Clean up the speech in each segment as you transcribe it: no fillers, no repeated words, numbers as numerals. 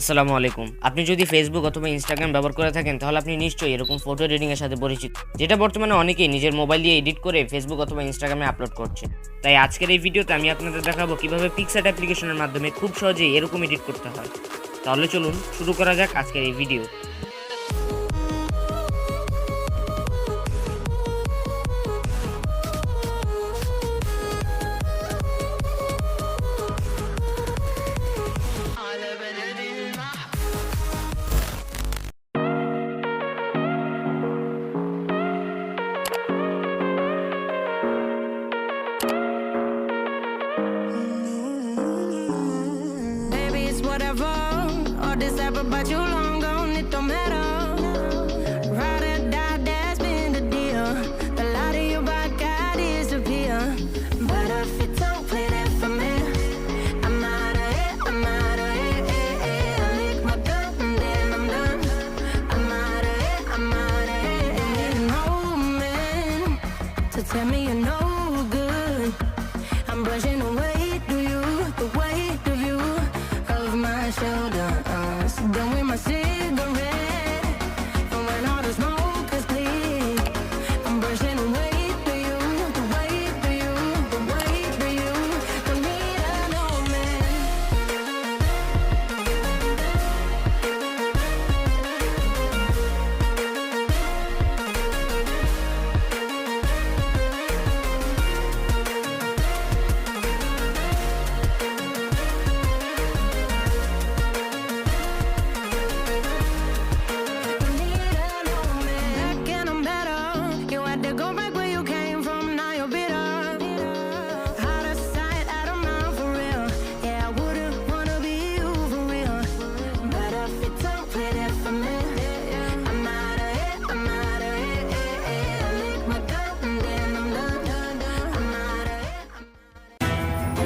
আসসালামুআলাইকুম। আপনি যদি ফেসবুক অথবা ইনস্টাগ্রাম ব্যবহার করে থাকেন তাহলে আপনি নিশ্চয়ই এরকম ফটো এডিটিং এর সাথে পরিচিত, যেটা বর্তমানে অনেকেই নিজের মোবাইল দিয়ে এডিট করে ফেসবুক অথবা ইনস্টাগ্রামে আপলোড করছে। তাই আজকের এই ভিডিওতে আমি আপনাদের দেখাবো কিভাবে পিক্সার্ট অ্যাপ্লিকেশনের মাধ্যমে খুব সহজেই এরকম এডিট করতে হয়। তাহলে চলুন শুরু করা যাক আজকের এই video. Whatever, all this ever, but you long gone, it don't matter. Ride or die, that's been the deal. The light of your back, I disappear. But if you don't play that for me, I'm out of it, I'm out of it. I lick my gun and then I'm done. I'm out of it, I'm out of it. And there's no man to tell me you're no good. I'm brushing away to you, the weight of you. My shoulder, done with my cigarette, and when all the smoke is clear, I'm brushing away for you, the weight for you, the weight for you. Don't need a no man.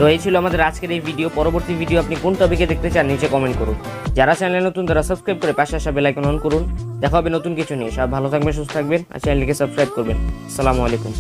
তো এই ছিল আমাদের আজকের এই video. পরবর্তী video আপনি কোন টপিকে দেখতে চান নিচে কমেন্ট করুন। যারা চ্যানেলে নতুন তারা সাবস্ক্রাইব করে পাশে আসা বেল আইকন অন করুন। দেখা হবে নতুন কিছু নিয়ে। সব ভালো থাকবেন, সুস্থ থাকবেন আর চ্যানেলটিকে সাবস্ক্রাইব করবেন। আসসালামু আলাইকুম।